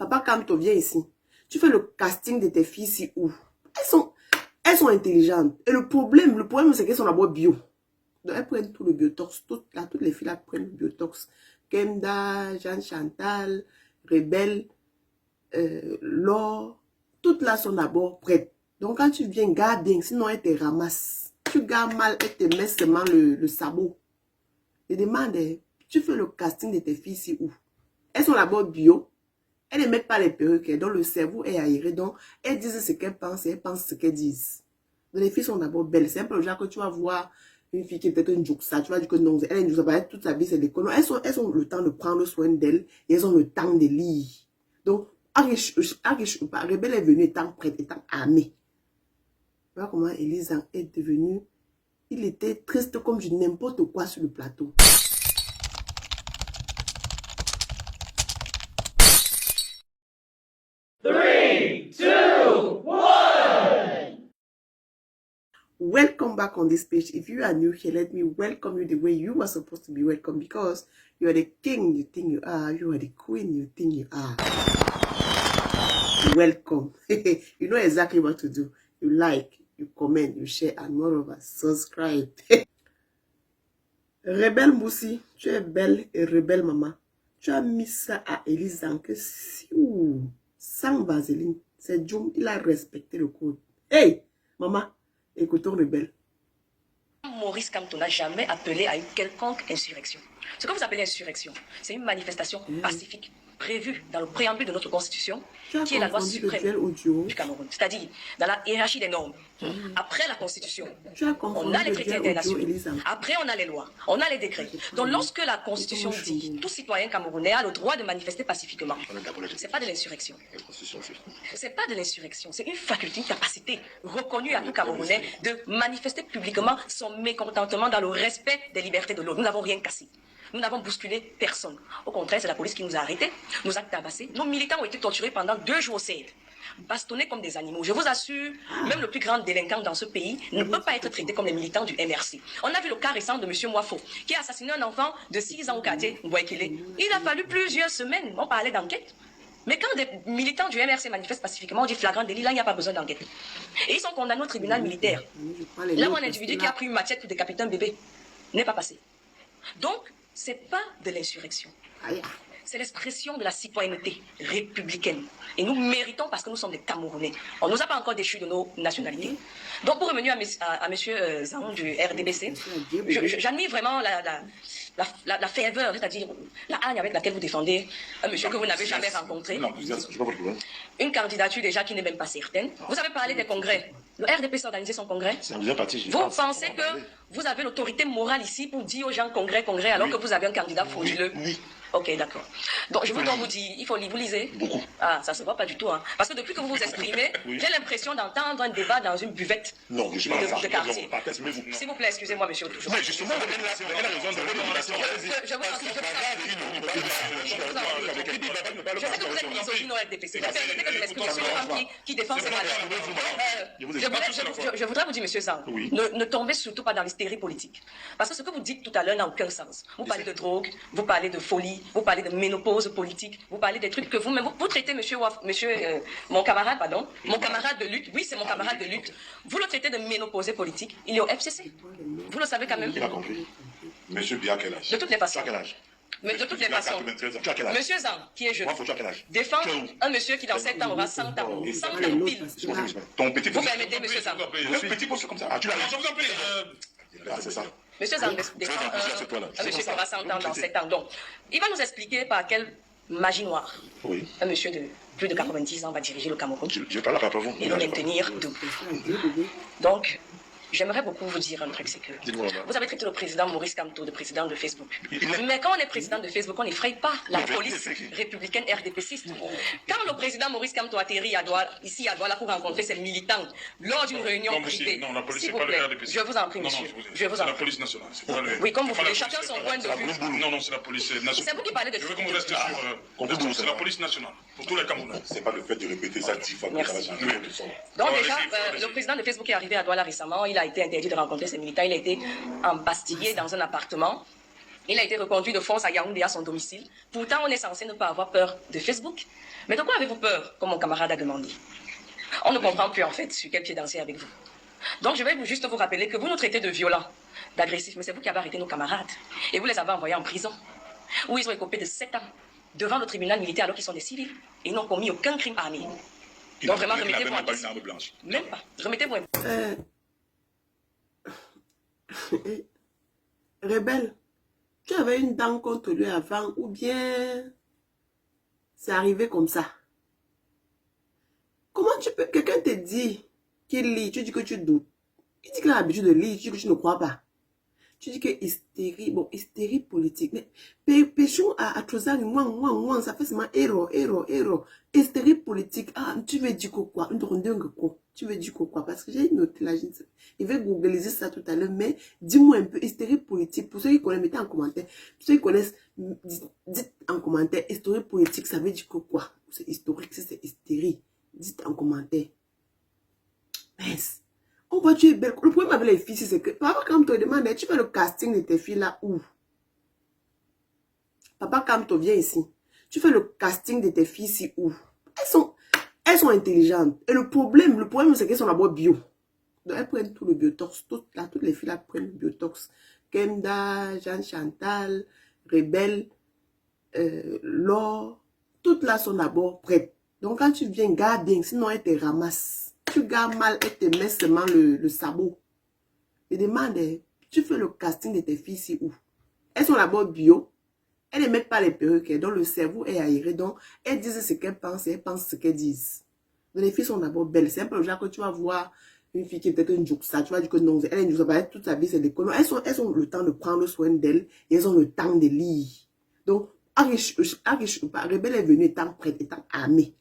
Papa Kamto, viens ici. Tu fais le casting de tes filles ici où? Elles sont intelligentes. Et le problème c'est qu'elles sont d'abord bio. Donc, elles prennent tout le biotox. Toutes les filles là prennent le biotox. Kenda, Jeanne Chantal, Rebelle, Laure, toutes là sont d'abord prêtes. Donc, quand tu viens, garde bien, sinon elles te ramassent. Tu gardes mal, elles te mettent seulement le sabot. Je demande, tu fais le casting de tes filles ici où? Elles sont d'abord bio. Elles ne mettent pas les perruques, donc le cerveau est aéré. Donc, elles disent ce qu'elles pensent et elles pensent ce qu'elles disent. Donc, les filles sont d'abord belles. C'est un peu le genre que tu vas voir une fille qui est peut-être une jouksa. Tu vas dire que non, elle est une jouksa. Toute sa vie, c'est l'école. Elles ont le temps de prendre soin d'elles et elles ont le temps de lire. Donc, Rebelle est venue étant prête, étant armée. Voilà comment Elisa est devenue. Il était triste comme du n'importe quoi sur le plateau. Welcome back on this page. If you are new here, let me welcome you the way you are supposed to be welcome, because you are the king you think you are, you are the queen you think you are. Welcome. You know exactly what to do. You like, you comment, you share, and moreover, subscribe. Rebelle Moussi, tu es belle et rebelle maman. Tu as mis ça à Elisa que si sans vaseline, c'est Jum, il a respecté le code. Hey, maman. Écoutons Rebelle. Maurice Kamto n'a jamais appelé à une quelconque insurrection. Ce que vous appelez insurrection, c'est une manifestation pacifique prévue dans le préambule de notre constitution, qui est la loi suprême du Cameroun. C'est-à-dire, dans la hiérarchie des normes. Après la constitution, on a les traités internationaux. Après, on a les lois, on a les décrets. Donc, lorsque la constitution dit tout citoyen camerounais a le droit de manifester pacifiquement, c'est pas de l'insurrection. C'est pas de l'insurrection, c'est une faculté, une capacité reconnue à tout Camerounais de manifester publiquement son mécontentement dans le respect des libertés de l'autre. Nous n'avons rien cassé. Nous n'avons bousculé personne. Au contraire, c'est la police qui nous a arrêtés, nous a tabassés. Nos militants ont été torturés pendant 2 jours au CED, bastonnés comme des animaux. Je vous assure, même le plus grand délinquant dans ce pays ne peut pas être traité comme les militants du MRC. On a vu le cas récent de M. Moifo, qui a assassiné un enfant de 6 ans au quartier Mbouekile. Il a fallu plusieurs semaines, on parlait d'enquête. Mais quand des militants du MRC manifestent pacifiquement, on dit flagrant délit, là il n'y a pas besoin d'enquête. Et ils sont condamnés au tribunal militaire. Là où un individu qui a pris une machette pour décapiter un bébé n'est pas passé. Donc, c'est pas de l'insurrection. C'est l'expression de la citoyenneté républicaine. Et nous méritons parce que nous sommes des Camerounais. On ne nous a pas encore déchus de nos nationalités. Donc, pour revenir à M. Zahon du RDBC, j'admire vraiment la ferveur, c'est-à-dire la haine avec laquelle vous défendez un monsieur que vous n'avez jamais rencontré. Non, je sais pas votre problème. Une candidature déjà qui n'est même pas certaine. Vous avez parlé des congrès. Le RDPC a organisé son congrès. Vous pensez que vous avez l'autorité morale ici pour dire aux gens congrès, alors que vous avez un candidat frauduleux? Oui. Ok, d'accord. Donc, je veux donc vous dire, il faut lire, vous lisez? Beaucoup. Ah, ça se voit pas du tout, hein. Parce que depuis que vous vous exprimez, j'ai l'impression d'entendre un débat dans une buvette de quartier. S'il vous plaît, excusez-moi, monsieur. Mais justement, elle a raison de je vous en prie, misogyne au RDPC. La vérité que je m'exprime, je suis une femme qui défend ses valeurs. Je voudrais vous dire, monsieur Sang, ne tombez surtout pas dans l'hystérie politique. Parce que ce que vous dites tout à l'heure n'a aucun sens. Vous parlez de drogue, vous parlez de folie, vous parlez de ménopause politique, vous parlez des trucs que vous-même, vous traitez mon camarade de lutte, oui c'est mon camarade de lutte, vous le traitez de ménopause politique, il est au FCC. Vous le savez quand même. Il a compris. Monsieur Bia, quel âge? De toutes les façons. Quel âge? Mais de toutes les façons. Monsieur Zang, qui est jeune, défend un monsieur qui dans 7 ans aura 100 ans. 100 ans pile. Ton petit Vous permettez, monsieur Zang. Le petit poste comme ça. Ah, tu l'as. Je vous en prie. C'est ça. Monsieur Zang défend un monsieur qui aura 100 ans dans 7 ans. Donc, il va nous expliquer par quelle magie noire un monsieur de plus de 90 ans va diriger le Cameroun. Je parle après vous. Et le maintenir debout. Donc, j'aimerais beaucoup vous dire un truc, c'est que vous avez traité le président Maurice Kamto de président de Facebook. Mais quand on est président de Facebook, on n'effraie pas la police républicaine RDPCiste. Quand le président Maurice Kamto atterrit ici à Douala pour rencontrer ses militants lors d'une réunion privée, s'il vous plaît, je vous en prie, monsieur. Je vous en prie. C'est la police nationale. Oui, comme vous voulez, chacun son point de vue. Non, c'est la police nationale. C'est vous qui parlez de... Je veux qu'on vous reste sur... C'est la police nationale, pour tous les Camerounais. C'est pas le fait de répéter ça 10 fois que ça va changer. Donc déjà, le président de Facebook est arrivé à Douala récemment, il a été interdit de rencontrer ses militants, il a été embastillé dans un appartement Il a été reconduit de force à Yaoundé à son domicile. Pourtant, on est censé ne pas avoir peur de Facebook. Mais de quoi avez-vous peur, comme mon camarade a demandé? On ne comprend plus en fait sur quel pied danser avec vous. Donc je vais juste vous rappeler que vous nous traitez de violents, d'agressifs, mais c'est vous qui avez arrêté nos camarades. Et vous les avez envoyés en prison, où ils ont écopé de 7 ans, devant le tribunal militaire alors qu'ils sont des civils. Et ils n'ont commis aucun crime armé. Donc vraiment, remettez-vous en place. Même pas. Remettez-vous en place. Rebelle, tu avais une dent contre lui avant ou bien c'est arrivé comme ça? Comment tu peux... Quelqu'un te dit qu'il lit, tu dis que tu doutes. Il dit qu'il a l'habitude de lire, tu dis que tu ne crois pas. Tu dis que hystérie, bon, hystérie politique. Mais péchons à Trozang, moi, ça fait seulement héros. Hystérie politique. Ah, tu veux dire quoi? Tu veux dire quoi? Parce que j'ai noté là, je vais googliser ça tout à l'heure, mais dis-moi un peu, hystérie politique. Pour ceux qui connaissent, mettez en commentaire. Pour ceux qui connaissent, dites en commentaire, hystérie politique, ça veut dire quoi? C'est historique, c'est hystérie. Dites en commentaire. Mince. On voit tu es belle. Le problème avec les filles, c'est que papa, quand te demande, tu fais le casting de tes filles là où? Papa, quand tu viens ici, tu fais le casting de tes filles ici où? Elles sont intelligentes. Et le problème c'est qu'elles sont d'abord bio. Donc elles prennent tout le biotox. Toutes les filles là prennent le biotox. Kenda, Jeanne Chantal, Rebelle, Laure, toutes là sont d'abord prêtes. Donc quand tu viens, garde bien, sinon elles te ramassent. Tu gardes mal, elles te mettent seulement le sabot. Je demande, tu fais le casting de tes filles ici où? Elles sont d'abord bio. Elles ne mettent pas les perruques, donc le cerveau est aéré. Donc elles disent ce qu'elles pensent et elles pensent ce qu'elles disent. Donc les filles sont d'abord belles. C'est un peu le genre que tu vas voir une fille qui est peut-être une juxta. Tu vas dire que non, elle est une juxta. Toute sa vie, c'est des colons. Elles ont le temps de prendre soin d'elles et elles ont le temps de lire. Donc, Rebelle est venue étant prête, étant armée.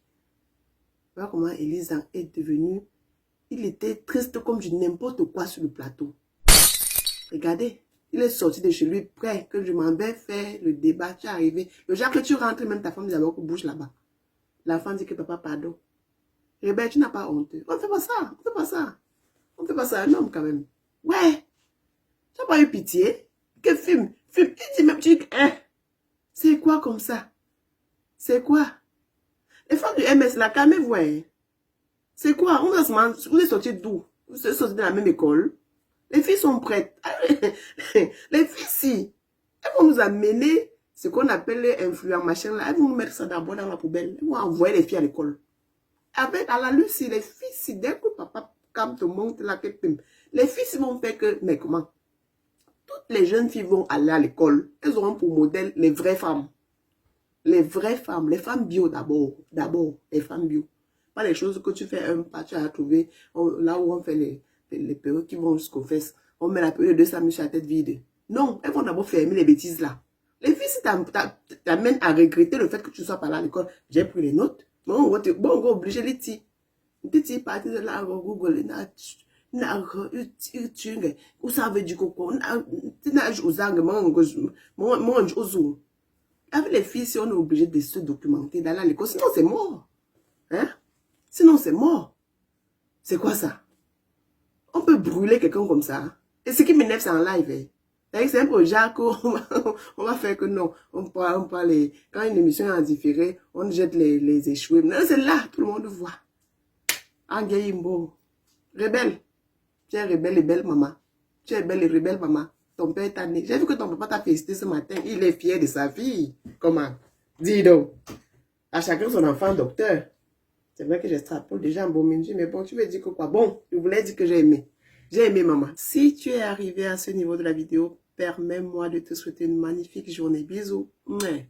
Voilà comment Elisa est devenue. Il était triste comme du n'importe quoi sur le plateau. Regardez, il est sorti de chez lui prêt que je m'en vais faire le débat. Tu es arrivé. Le genre que tu rentres, même ta femme dit d'abord que bouge là-bas. La femme dit que papa, pardon. Rebelle, tu n'as pas honte. On ne fait pas ça. On ne fait pas ça. On ne fait pas ça. Un homme quand même. Ouais. Tu n'as pas eu pitié. Que fume. Il dit même, tu dis, hein. C'est quoi comme ça? C'est quoi? Les femmes du MS, là, calmez-vous. Hein. C'est quoi? Vous êtes sortis d'où? Vous êtes sortis de la même école? Les filles sont prêtes. Les filles, si. Elles vont nous amener ce qu'on appelle les influents, machin, là. Elles vont nous mettre ça d'abord dans la poubelle. Elles vont envoyer les filles à l'école. Avec, à la lucie, les filles, si dès que papa, quand te monte là, les filles, si vont faire que, mais comment? Toutes les jeunes filles vont aller à l'école. Elles auront pour modèle les vraies femmes. Les vraies femmes, les femmes bio d'abord. D'abord, les femmes bio. Pas les choses que tu fais un pas, tu as trouvé là où on fait les perruques qui vont jusqu'aux fesses. On met la perruque de 200 000 sur la tête vide. Non, elles vont d'abord fermer les bêtises là. Les filles, si t'amènes à regretter le fait que tu sois pas là à l'école, j'ai pris les notes. Bon, on va obliger les petits. Les petits parties de là, Google, où ça veut dire quoi? Avec les filles, si on est obligé de se documenter d'aller à l'école, sinon c'est mort. Hein? Sinon c'est mort. C'est quoi ça? On peut brûler quelqu'un comme ça. Et ce qui m'énerve, c'est en live. Hein? C'est un peu genre qu'on va faire que non. On parle quand une émission est en différé, on jette les échoués. Non, c'est là, tout le monde voit. Angayimbo. Rebelle. Tu es rebelle et belle maman. Tu es belle et rebelle maman. Ton père est tanné. J'ai vu que ton papa t'a félicité ce matin. Il est fier de sa fille. Comment? Dis donc. À chacun son enfant docteur. C'est vrai que j'extrapole déjà un bon minute, mais bon, tu veux dire que quoi? Bon, je voulais dire que j'ai aimé. J'ai aimé maman. Si tu es arrivé à ce niveau de la vidéo, permets-moi de te souhaiter une magnifique journée. Bisous. Ouais.